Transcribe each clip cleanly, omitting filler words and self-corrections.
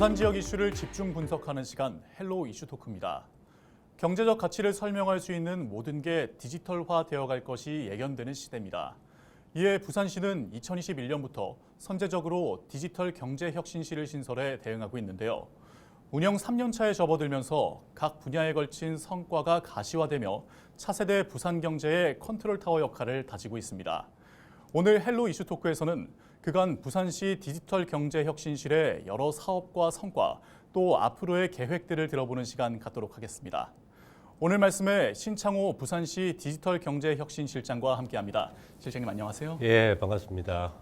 부산 지역 이슈를 집중 분석하는 시간 헬로 이슈 토크입니다. 경제적 가치를 설명할 수 있는 모든 게 디지털화 되어갈 것이 예견되는 시대입니다. 이에 부산시는 2021년부터 선제적으로 디지털 경제혁신실을 신설해 대응하고 있는데요. 운영 3년 차에 접어들면서 각 분야에 걸친 성과가 가시화되며 차세대 부산 경제의 컨트롤 타워 역할을 다지고 있습니다. 오늘 헬로 이슈 토크에서는 그간 부산시 디지털 경제혁신실의 여러 사업과 성과, 또 앞으로의 계획들을 들어보는 시간 갖도록 하겠습니다. 오늘 말씀에 신창호 부산시 디지털 경제혁신실장과 함께합니다. 실장님 안녕하세요. 예, 반갑습니다.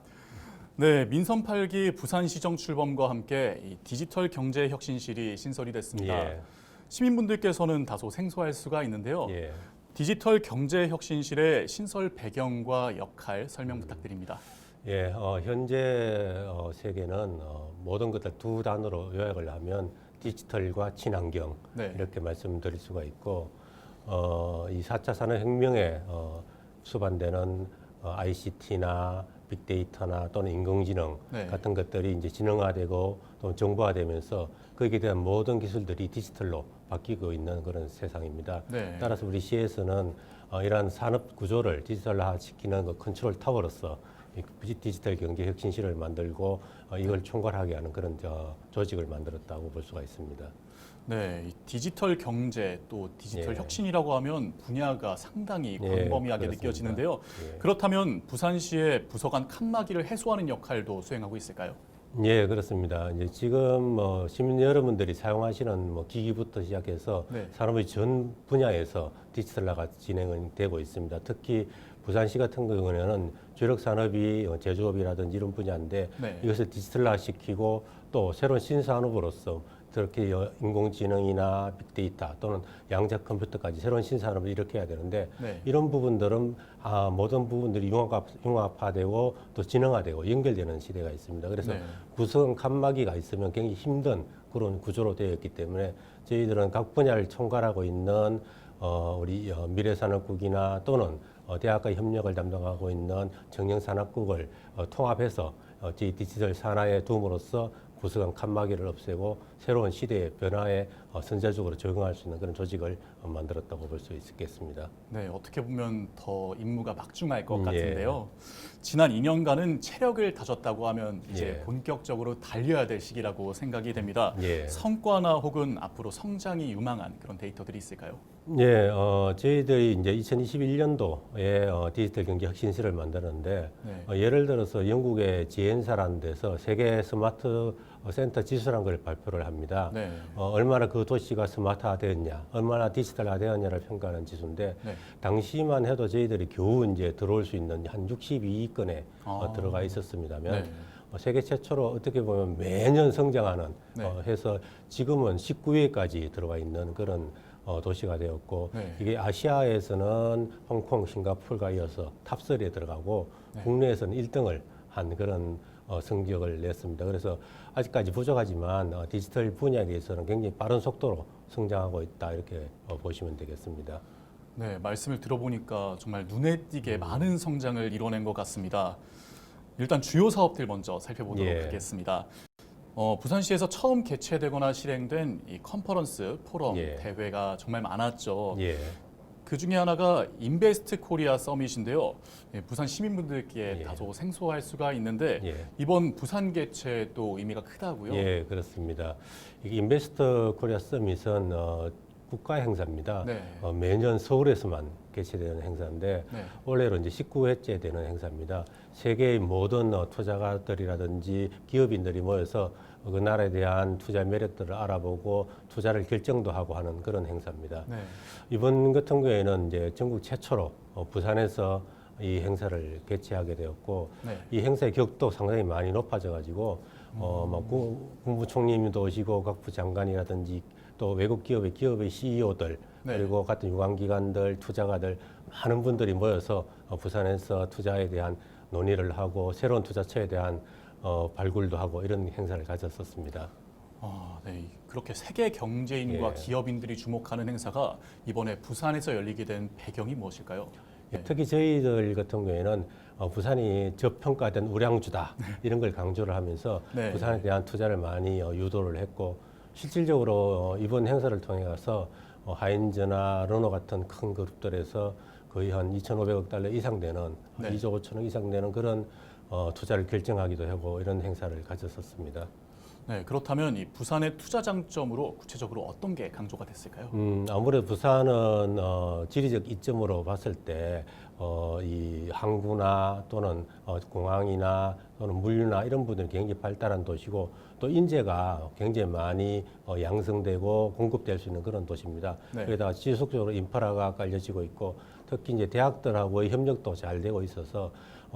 네, 민선 8기 부산시정 출범과 함께 이 디지털 경제혁신실이 신설이 됐습니다. 예. 시민분들께서는 다소 생소할 수가 있는데요. 예. 디지털 경제혁신실의 신설 배경과 역할 설명 부탁드립니다. 예, 현재 세계는 모든 것들 두 단어로 요약을 하면 디지털과 친환경 네. 이렇게 말씀드릴 수가 있고 이 4차 산업혁명에 수반되는 ICT나 빅데이터나 또는 인공지능 네. 같은 것들이 이제 지능화되고 또 정보화되면서 거기에 대한 모든 기술들이 디지털로 바뀌고 있는 그런 세상입니다. 네. 따라서 우리 시에서는 이러한 산업 구조를 디지털화시키는 그 컨트롤 타워로서 이 디지털 경제 혁신실을 만들고 이걸 총괄하게 하는 그런 조직을 만들었다고 볼 수가 있습니다. 네, 이 디지털 경제 또 디지털 예. 혁신이라고 하면 분야가 상당히 예, 광범위하게 그렇습니다. 느껴지는데요. 예. 그렇다면 부산시의 부서 간 칸막이를 해소하는 역할도 수행하고 있을까요? 예, 그렇습니다. 이제 지금 시민 여러분들이 사용하시는 기기부터 시작해서 네. 산업의 전 분야에서 디지털화가 진행은 되고 있습니다. 특히 부산시 같은 경우에는 주력 산업이 제조업이라든지 이런 분야인데 네. 이것을 디지털화시키고 또 새로운 신산업으로서 그렇게 인공지능이나 빅데이터 또는 양자 컴퓨터까지 새로운 신산업을 일으켜야 되는데 네. 이런 부분들은 모든 부분들이 융합화되고 또 진흥화되고 연결되는 시대가 있습니다. 그래서 네. 구성 칸막이가 있으면 굉장히 힘든 그런 구조로 되어 있기 때문에 저희들은 각 분야를 총괄하고 있는 우리 미래산업국이나 또는 대학과 협력을 담당하고 있는 정영산업국을 통합해서 저희 디지털 산하에 둠으로써 구성한 칸막이를 없애고 새로운 시대의 변화에 선제적으로 적응할 수 있는 그런 조직을 만들었다고 볼 수 있겠습니다. 네, 어떻게 보면 더 임무가 막중할 것 예. 같은데요. 지난 2년간은 체력을 다졌다고 하면 이제 예. 본격적으로 달려야 될 시기라고 생각이 됩니다. 예. 성과나 혹은 앞으로 성장이 유망한 그런 데이터들이 있을까요? 예, 저희들이 이제 2021년도에 디지털 경제 혁신실을 만드는데 네. 예를 들어서 영국의 지엔사라는 데서 세계 스마트 센터 지수라는 걸 발표를 합니다. 네. 얼마나 그 도시가 스마트화되었냐, 얼마나 디지털화되었냐를 평가하는 지수인데 네. 당시만 해도 저희들이 겨우 이제 들어올 수 있는 한 62위권에 아. 들어가 있었습니다면 네. 세계 최초로 어떻게 보면 매년 성장하는 네. 해서 지금은 19위까지 들어가 있는 그런 도시가 되었고 네. 이게 아시아에서는 홍콩, 싱가포르가 이어서 탑3에 들어가고 네. 국내에서는 1등을 한 그런 성적을 냈습니다. 그래서 아직까지 부족하지만 디지털 분야에 대해서는 굉장히 빠른 속도로 성장하고 있다 이렇게 보시면 되겠습니다. 네, 말씀을 들어보니까 정말 눈에 띄게 많은 성장을 이뤄낸 것 같습니다. 일단 주요 사업들 먼저 살펴보도록 예. 하겠습니다. 부산시에서 처음 개최되거나 실행된 이 컨퍼런스, 포럼, 예. 대회가 정말 많았죠. 예. 그 중에 하나가 인베스트 코리아 서밋인데요. 예, 부산 시민분들께 예. 다소 생소할 수가 있는데 예. 이번 부산 개최도 의미가 크다고요? 예, 그렇습니다. 이게 인베스터 코리아 서밋은 국가 행사입니다. 네. 매년 서울에서만 개최되는 행사인데 네. 올해로 이제 19회째 되는 행사입니다. 세계의 모든 투자가들이라든지 기업인들이 모여서 그 나라에 대한 투자 매력들을 알아보고 투자를 결정도 하고 하는 그런 행사입니다. 네. 이번 같은 경우에는 이제 전국 최초로 부산에서 이 행사를 개최하게 되었고 네. 이 행사의 격도 상당히 많이 높아져 가지고 국무총리님도 오시고 각 부장관이라든지 또 외국 기업의 CEO들 네. 그리고 같은 유관기관들 투자가들 많은 분들이 모여서 부산에서 투자에 대한 논의를 하고 새로운 투자처에 대한 발굴도 하고 이런 행사를 가졌었습니다. 네. 그렇게 세계 경제인과 예. 기업인들이 주목하는 행사가 이번에 부산에서 열리게 된 배경이 무엇일까요? 특히 저희들 같은 경우에는 부산이 저평가된 우량주다 이런 걸 강조를 하면서 네. 부산에 대한 투자를 많이 유도를 했고 실질적으로 이번 행사를 통해 가서 하인즈나 르노 같은 큰 그룹들에서 거의 한 2,500억 달러 이상 되는 네. 2조 5천억 이상 되는 그런 투자를 결정하기도 하고 이런 행사를 가졌었습니다. 네, 그렇다면 이 부산의 투자 장점으로 구체적으로 어떤 게 강조가 됐을까요? 아무래도 부산은 지리적 이점으로 봤을 때 이 항구나 또는 공항이나 또는 물류나 이런 부분이 굉장히 발달한 도시고 또 인재가 굉장히 많이 양성되고 공급될 수 있는 그런 도시입니다. 네. 그러다가 지속적으로 인프라가 깔려지고 있고 특히 이제 대학들하고의 협력도 잘 되고 있어서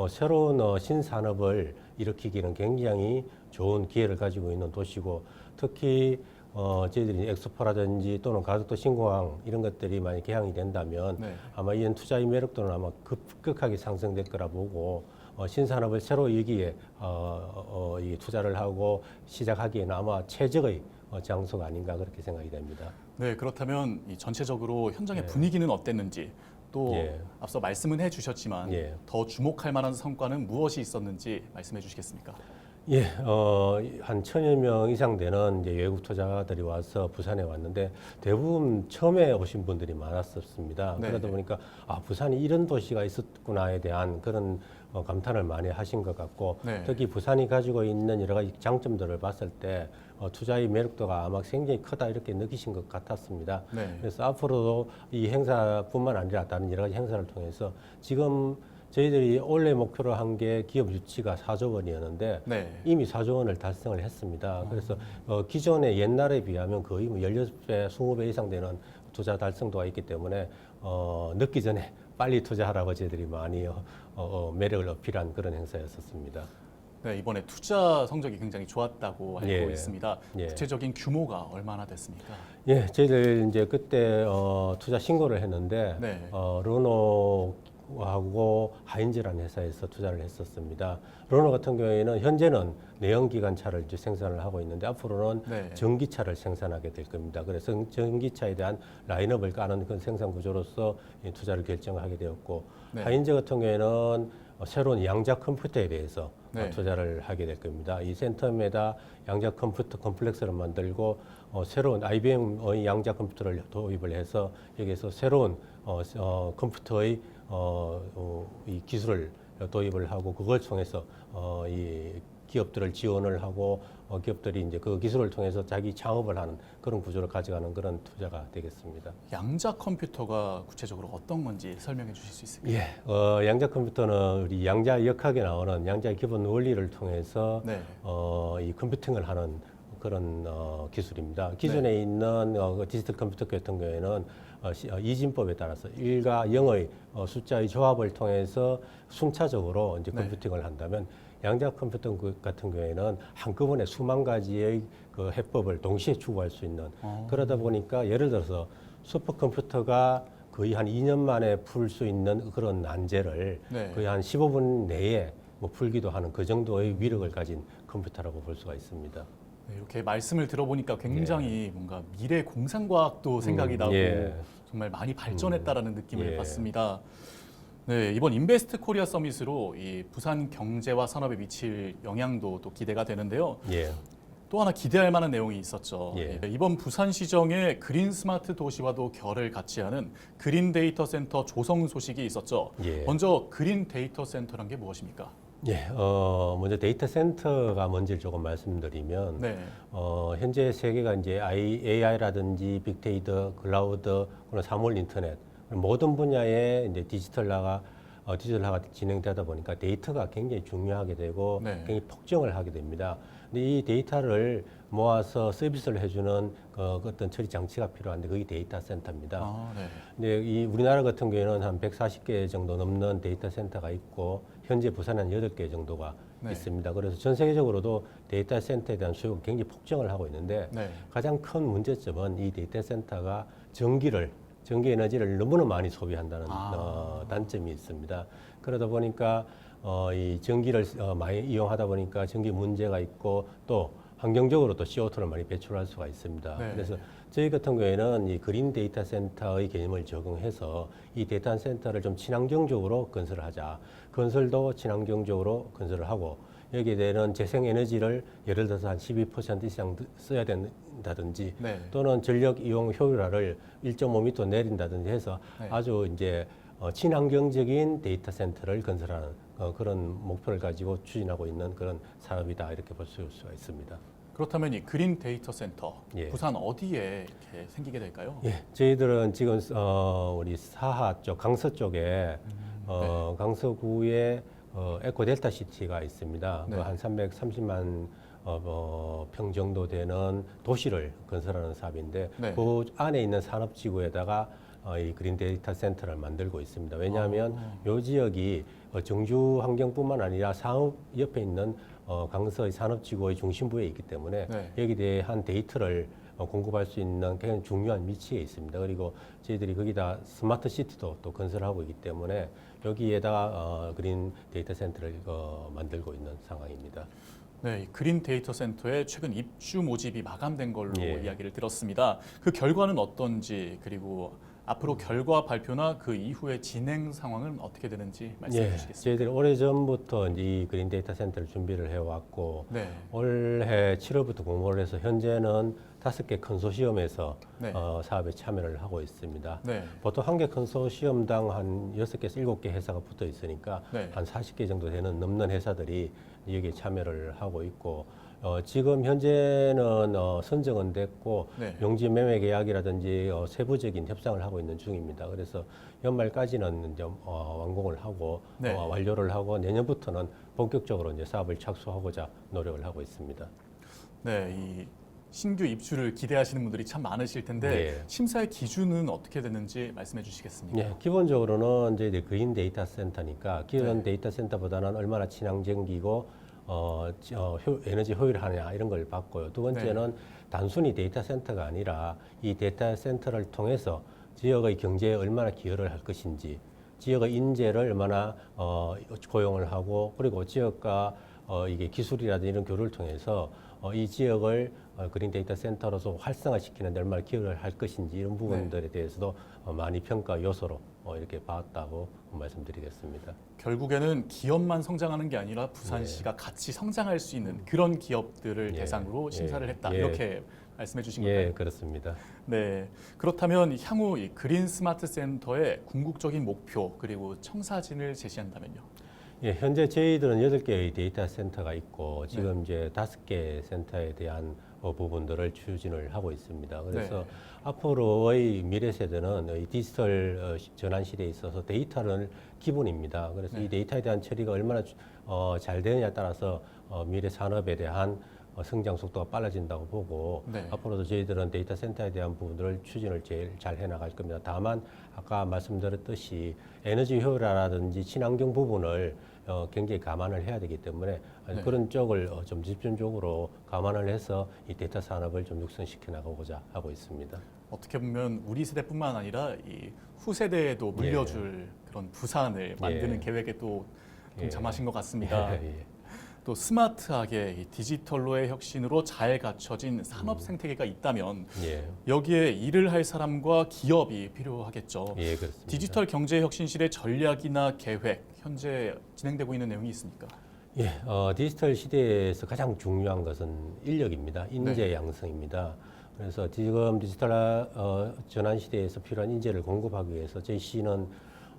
새로운 신산업을 일으키기는 굉장히 좋은 기회를 가지고 있는 도시고 특히 저희들이 엑스포라든지 또는 가덕도 신공항 이런 것들이 많이 개항이 된다면 네. 아마 이런 투자의 매력도는 아마 급격하게 상승될 거라 보고 신산업을 새로 여기에 이 투자를 하고 시작하기에는 아마 최적의 장소가 아닌가 그렇게 생각이 됩니다. 네, 그렇다면 이 전체적으로 현장의 네. 분위기는 어땠는지 또 예. 앞서 말씀은 해주셨지만 예. 더 주목할 만한 성과는 무엇이 있었는지 말씀해 주시겠습니까? 예, 한 1,000여 명 이상 되는 이제 외국 투자가들이 와서 부산에 왔는데 대부분 처음에 오신 분들이 많았었습니다. 네. 그러다 보니까 부산이 이런 도시가 있었구나에 대한 그런 감탄을 많이 하신 것 같고 네. 특히 부산이 가지고 있는 여러 가지 장점들을 봤을 때 투자의 매력도가 아마 굉장히 크다 이렇게 느끼신 것 같았습니다. 네. 그래서 앞으로도 이 행사뿐만 아니라 다른 여러 가지 행사를 통해서 지금 저희들이 원래 목표로 한 게 기업 유치가 4조 원이었는데 네. 이미 4조 원을 달성을 했습니다. 그래서 기존의 옛날에 비하면 거의 뭐 16배, 20배 이상 되는 투자 달성도가 있기 때문에 늦기 전에 빨리 투자하라고 저희들이 많이 매력을 어필한 그런 행사였었습니다. 네, 이번에 투자 성적이 굉장히 좋았다고 알고 예. 있습니다. 예. 구체적인 규모가 얼마나 됐습니까? 예, 저희들 이제 그때 투자 신고를 했는데 네. 르노하고 하인즈라는 회사에서 투자를 했었습니다. 르노 같은 경우에는 현재는 내연기관차를 이제 생산을 하고 있는데 앞으로는 네. 전기차를 생산하게 될 겁니다. 그래서 전기차에 대한 라인업을 까는 그런 생산 구조로서 이 투자를 결정하게 되었고 네. 하인즈 같은 경우에는 새로운 양자 컴퓨터에 대해서 네. 투자를 하게 될 겁니다. 이 센텀에다 양자 컴퓨터 컴플렉스를 만들고 새로운 IBM의 양자 컴퓨터를 도입을 해서 여기에서 새로운 컴퓨터의 이 기술을 도입을 하고 그걸 통해서 이 기업들을 지원을 하고 기업들이 이제 그 기술을 통해서 자기 창업을 하는 그런 구조를 가져가는 그런 투자가 되겠습니다. 양자 컴퓨터가 구체적으로 어떤 건지 설명해 주실 수 있을까요? 예, 양자 컴퓨터는 우리 양자 역학에 나오는 양자의 기본 원리를 통해서 네. 이 컴퓨팅을 하는 그런 기술입니다. 기존에 있는 디지털 컴퓨터 같은 경우에는 이진법에 따라서 1과 0의 숫자의 조합을 통해서 순차적으로 이제 네. 컴퓨팅을 한다면 양자 컴퓨터 같은 경우에는 한꺼번에 수만 가지의 그 해법을 동시에 추구할 수 있는 그러다 보니까 예를 들어서 슈퍼컴퓨터가 거의 한 2년 만에 풀 수 있는 그런 난제를 네. 거의 한 15분 내에 뭐 풀기도 하는 그 정도의 위력을 가진 컴퓨터라고 볼 수가 있습니다. 네, 이렇게 말씀을 들어보니까 굉장히 뭔가 미래 공상과학도 생각이 나고 예. 정말 많이 발전했다라는 느낌을 예. 받습니다. 네, 이번 인베스트 코리아 서밋으로 이 부산 경제와 산업에 미칠 영향도 또 기대가 되는데요. 예. 또 하나 기대할 만한 내용이 있었죠. 예. 네, 이번 부산시정의 그린 스마트 도시와도 결을 같이 하는 그린 데이터 센터 조성 소식이 있었죠. 예. 먼저 그린 데이터 센터란 게 무엇입니까? 예, 먼저 데이터 센터가 뭔지를 조금 말씀드리면, 네. 현재 세계가 이제 AI라든지 빅데이터, 클라우드, 그리고 사물 인터넷, 모든 분야에 이제 디지털화가 진행되다 보니까 데이터가 굉장히 중요하게 되고 네. 굉장히 폭증을 하게 됩니다. 근데 이 데이터를 모아서 서비스를 해주는 어떤 처리 장치가 필요한데 그게 데이터 센터입니다. 아, 네. 근데 이 우리나라 같은 경우에는 한 140개 정도 넘는 데이터 센터가 있고 현재 부산에 한 8개 정도가 네. 있습니다. 그래서 전 세계적으로도 데이터 센터에 대한 수요가 굉장히 폭증을 하고 있는데 네. 가장 큰 문제점은 이 데이터 센터가 전기 에너지를 너무나 많이 소비한다는 단점이 있습니다. 그러다 보니까 이 전기를 많이 이용하다 보니까 전기 문제가 있고 또 환경적으로 또 CO2를 많이 배출할 수가 있습니다. 네. 그래서 저희 같은 경우에는 이 그린 데이터 센터의 개념을 적용해서 이 데이터 센터를 좀 친환경적으로 건설을 하자. 건설도 친환경적으로 건설을 하고 여기에 대한 재생에너지를 예를 들어서 한 12% 이상 써야 된다든지 네. 또는 전력 이용 효율화를 1.5m 내린다든지 해서 네. 아주 이제 친환경적인 데이터 센터를 건설하는 그런 목표를 가지고 추진하고 있는 그런 사업이다 이렇게 볼 수가 있습니다. 그렇다면 이 그린 데이터 센터 예. 부산 어디에 이렇게 생기게 될까요? 예, 저희들은 지금 우리 사하 쪽, 강서 쪽에 강서구에 에코델타 시티가 있습니다. 네. 한 330만 평 정도 되는 도시를 건설하는 사업인데 네. 그 안에 있는 산업지구에다가 이 그린 데이터 센터를 만들고 있습니다. 왜냐하면 이 지역이 정주 환경뿐만 아니라 상업 옆에 있는 강서의 산업지구의 중심부에 있기 때문에 네. 여기에 대한 데이터를 공급할 수 있는 굉장히 중요한 위치에 있습니다. 그리고 저희들이 거기다 스마트 시티도 또 건설하고 있기 때문에 여기에다가 그린 데이터 센터를 만들고 있는 상황입니다. 네, 이 그린 데이터 센터에 최근 입주 모집이 마감된 걸로 예. 이야기를 들었습니다. 그 결과는 어떤지 그리고 앞으로 결과 발표나 그 이후의 진행 상황은 어떻게 되는지 말씀해 주시겠습니까? 저희들이 오래전부터 이제 이 그린 데이터 센터를 준비를 해왔고 네, 올해 7월부터 공모를 해서 현재는 5개 컨소시엄에서 네. 사업에 참여를 하고 있습니다. 네, 보통 한 개 컨소시엄당 한 6개에서 7개 회사가 붙어 있으니까 네. 한 40개 정도 되는 넘는 회사들이 여기에 참여를 하고 있고 지금 현재는 선정은 됐고 네. 용지 매매 계약이라든지 세부적인 협상을 하고 있는 중입니다. 그래서 연말까지는 이제 완공을 하고 네. 완료를 하고 내년부터는 본격적으로 이제 사업을 착수하고자 노력을 하고 있습니다. 네, 이 신규 입주를 기대하시는 분들이 참 많으실 텐데 네. 심사의 기준은 어떻게 되는지 말씀해 주시겠습니까? 예, 기본적으로는 이제 그린 데이터 센터니까 기존 네. 데이터 센터보다는 얼마나 친환경이고 에너지 효율하냐 이런 걸 봤고요. 두 번째는 네. 단순히 데이터 센터가 아니라 이 데이터 센터를 통해서 지역의 경제에 얼마나 기여를 할 것인지, 지역의 인재를 얼마나 고용을 하고 그리고 지역과 이게 기술이라든지 이런 교류를 통해서 이 지역을 그린 데이터 센터로서 활성화시키는 데 얼마나 기여를 할 것인지 이런 부분들에 대해서도 많이 평가 요소로 이렇게 봤다고 말씀드리겠습니다. 결국에는 기업만 성장하는 게 아니라 부산시가 같이 성장할 수 있는 그런 기업들을 예. 대상으로 심사를 했다. 예. 이렇게 말씀해 주신 건가요? 예, 그렇습니다. 네. 그렇다면 향후 이 그린 스마트 센터의 궁극적인 목표 그리고 청사진을 제시한다면요. 예, 현재 저희들은 8개의 데이터 센터가 있고 지금 이제 5개 센터에 대한 부분들을 추진을 하고 있습니다. 그래서 네. 앞으로의 미래 세대는 이 디지털 전환 시대에 있어서 데이터는 기본입니다. 그래서 네. 이 데이터에 대한 처리가 얼마나 잘 되느냐에 따라서 미래 산업에 대한 성장 속도가 빨라진다고 보고 네. 앞으로도 저희들은 데이터 센터에 대한 부분들을 추진을 제일 잘 해나갈 겁니다. 다만 아까 말씀드렸듯이 에너지 효율화라든지 친환경 부분을 굉장히 감안을 해야 되기 때문에 네. 그런 쪽을 좀 집중적으로 감안을 해서 이 데이터 산업을 좀 육성시켜 나가고자 하고 있습니다. 어떻게 보면 우리 세대뿐만 아니라 이 후세대에도 물려줄 그런 부산을 만드는 예. 계획에 또 예. 동참하신 것 같습니다. 예, 예. 또 스마트하게 이 디지털로의 혁신으로 잘 갖춰진 산업 생태계가 있다면 예, 여기에 일을 할 사람과 기업이 필요하겠죠. 예, 그렇습니다. 디지털 경제 혁신실의 전략이나 계획 현재 진행되고 있는 내용이 있습니까? 예, 디지털 시대에서 가장 중요한 것은 인력입니다. 인재 양성입니다. 그래서 지금 디지털 전환 시대에서 필요한 인재를 공급하기 위해서 저희 시는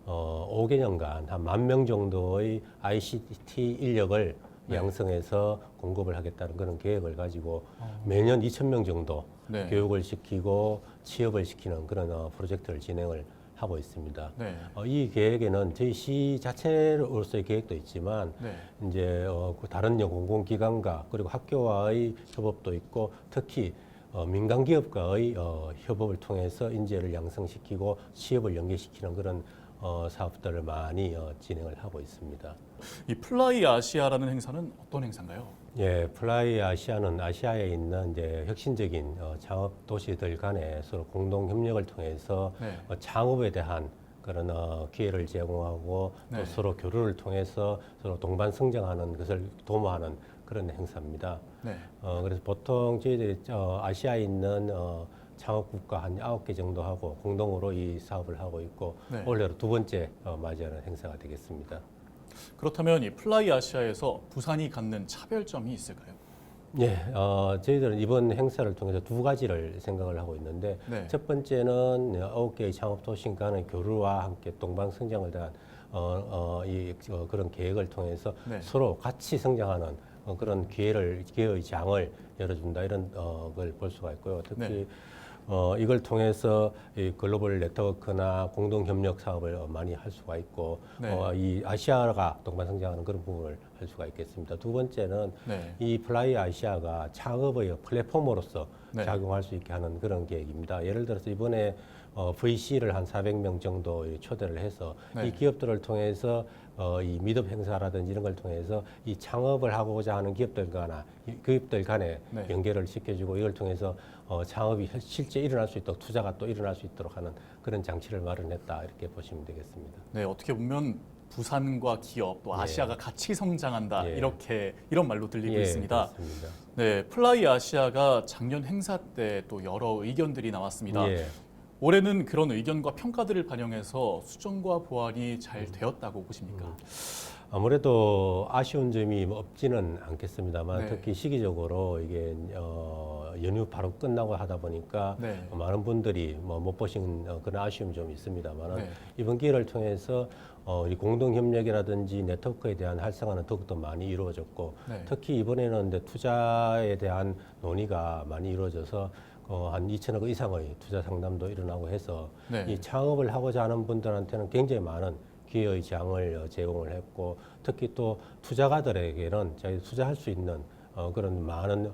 5개년간 한 10,000명 정도의 ICT 인력을 양성해서 공급을 하겠다는 그런 계획을 가지고 매년 2,000명 정도 네. 교육을 시키고 취업을 시키는 그런 프로젝트를 진행을 하고 있습니다. 네. 이 계획에는 저희 시 자체로서의 계획도 있지만 네. 이제 그 다른 공공기관과 그리고 학교와의 협업도 있고 특히 민간 기업과의 협업을 통해서 인재를 양성시키고 취업을 연계시키는 그런 사업들을 많이 진행을 하고 있습니다. 이 플라이 아시아라는 행사는 어떤 행사인가요? 예, 플라이 아시아는 아시아에 있는 이제 혁신적인 창업 도시들 간에 서로 공동 협력을 통해서 네. 창업에 대한 그런 기회를 제공하고 네. 또 서로 교류를 통해서 서로 동반 성장하는 것을 도모하는 그런 행사입니다. 네. 그래서 보통 저희들이 아시아에 있는 창업국가 한 9개 정도 하고 공동으로 이 사업을 하고 있고 네. 올해로 두 번째 맞이하는 행사가 되겠습니다. 그렇다면 이 플라이 아시아에서 부산이 갖는 차별점이 있을까요? 예, 저희들은 이번 행사를 통해서 두 가지를 생각을 하고 있는데 네. 첫 번째는 9개의 창업 도시 간의 교류와 함께 동방성장을 대한 그런 계획을 통해서 네. 서로 같이 성장하는 그런 기회의 장을 열어준다 이런 걸 볼 수가 있고요. 특히 네. 이걸 통해서 이 글로벌 네트워크나 공동 협력 사업을 많이 할 수가 있고 네. 이 아시아가 동반 성장하는 그런 부분을 할 수가 있겠습니다. 두 번째는 네. 이 플라이 아시아가 창업의 플랫폼으로서 네. 작용할 수 있게 하는 그런 계획입니다. 예를 들어서 이번에 VC를 한 400명 정도 초대를 해서 네. 이 기업들을 통해서 이 미덥 행사라든지 이런 걸 통해서 이 창업을 하고자 하는 기업들 간에 네. 연결을 시켜주고 이걸 통해서 창업이 실제 일어날 수 있도록 투자가 또 일어날 수 있도록 하는 그런 장치를 마련했다 이렇게 보시면 되겠습니다. 네, 어떻게 보면 부산과 기업 또 아시아가 같이 성장한다 예. 이런 말로 들리고 있습니다. 그렇습니다. 네, 플라이 아시아가 작년 행사 때 또 여러 의견들이 나왔습니다. 예. 올해는 그런 의견과 평가들을 반영해서 수정과 보완이 잘 되었다고 보십니까? 아무래도 아쉬운 점이 없지는 않겠습니다만 네. 특히 시기적으로 이게 연휴 바로 끝나고 하다 보니까 네. 많은 분들이 못 보신 그런 아쉬움 좀 있습니다만 네. 이번 기회를 통해서 이 공동 협력이라든지 네트워크에 대한 활성화는 더욱더 많이 이루어졌고 네. 특히 이번에는 이제 투자에 대한 논의가 많이 이루어져서 한 2천억 이상의 투자 상담도 일어나고 해서 네. 이 창업을 하고자 하는 분들한테는 굉장히 많은 기회의 장을 제공을 했고 특히 또 투자가들에게는 자기 투자할 수 있는 그런 많은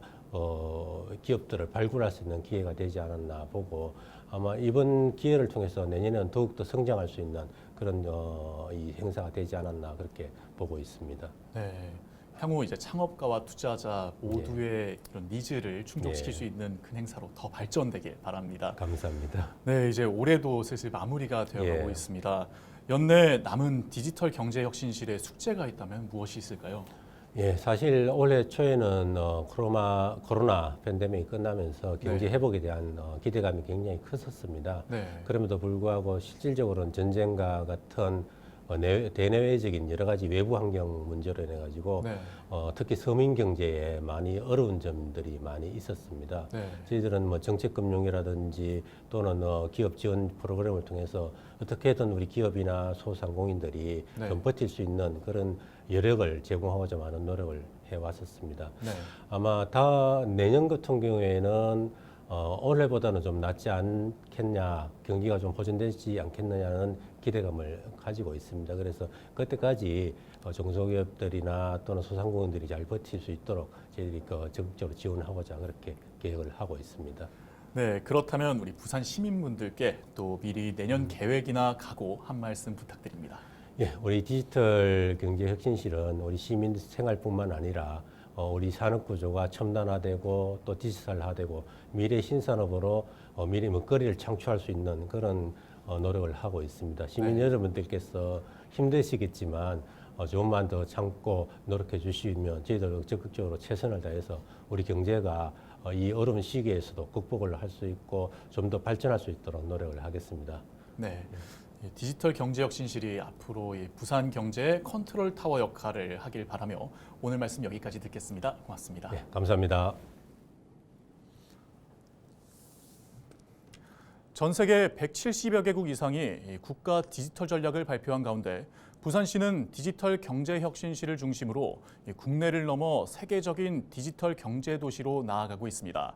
기업들을 발굴할 수 있는 기회가 되지 않았나 보고 아마 이번 기회를 통해서 내년에는 더욱더 성장할 수 있는 그런 이 행사가 되지 않았나 그렇게 보고 있습니다. 네. 향후 이제 창업가와 투자자 모두의 이런 니즈를 충족시킬 예. 수 있는 큰 행사로 더 발전되길 바랍니다. 감사합니다. 네, 이제 올해도 슬슬 마무리가 되어가고 예. 있습니다. 연내 남은 디지털 경제혁신실의 숙제가 있다면 무엇이 있을까요? 예, 사실 올해 초에는 코로나 팬데믹이 끝나면서 경제 네. 회복에 대한 기대감이 굉장히 컸었습니다. 네. 그럼에도 불구하고 실질적으로는 전쟁과 같은 대내외적인 여러 가지 외부 환경 문제로 인해 가지고 네. 특히 서민 경제에 많이 어려운 점들이 많이 있었습니다. 네. 저희들은 정책금융이라든지 또는 기업 지원 프로그램을 통해서 어떻게든 우리 기업이나 소상공인들이 네. 좀 버틸 수 있는 그런 여력을 제공하고자 많은 노력을 해왔었습니다. 네. 아마 내년 같은 경우에는 올해보다는 좀 낫지 않겠냐, 경기가 좀 호전되지 않겠느냐는 기대감을 가지고 있습니다. 그래서 그때까지 중소기업들이나 또는 소상공인들이 잘 버틸 수 있도록 저희들이 적극적으로 지원하고자 그렇게 계획을 하고 있습니다. 네, 그렇다면 우리 부산 시민분들께 또 미리 내년 계획이나 각오 한 말씀 부탁드립니다. 예, 우리 디지털 경제혁신실은 우리 시민 생활뿐만 아니라 우리 산업 구조가 첨단화되고 또 디지털화되고 미래 신산업으로 미래 먹거리를 창출할 수 있는 그런 노력을 하고 있습니다. 시민 네. 여러분들께서 힘드시겠지만 조금만 더 참고 노력해 주시면 저희들 적극적으로 최선을 다해서 우리 경제가 이 어려운 시기에서도 극복을 할 수 있고 좀 더 발전할 수 있도록 노력을 하겠습니다. 네. 디지털 경제혁신실이 앞으로 이 부산 경제의 컨트롤 타워 역할을 하길 바라며 오늘 말씀 여기까지 듣겠습니다. 고맙습니다. 네, 감사합니다. 전 세계 170여 개국 이상이 국가 디지털 전략을 발표한 가운데 부산시는 디지털 경제혁신실을 중심으로 국내를 넘어 세계적인 디지털 경제 도시로 나아가고 있습니다.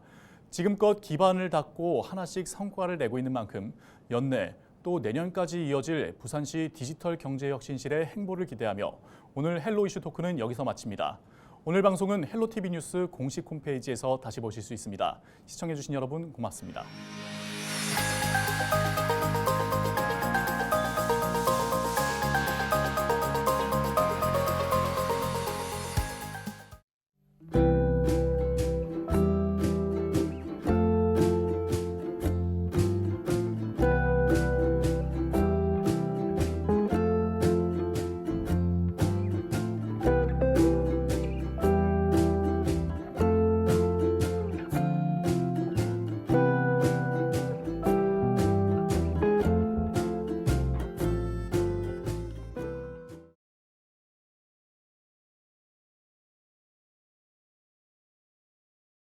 지금껏 기반을 닦고 하나씩 성과를 내고 있는 만큼 연내 또 내년까지 이어질 부산시 디지털 경제혁신실의 행보를 기대하며 오늘 헬로 이슈 토크는 여기서 마칩니다. 오늘 방송은 헬로티비 뉴스 공식 홈페이지에서 다시 보실 수 있습니다. 시청해주신 여러분 고맙습니다.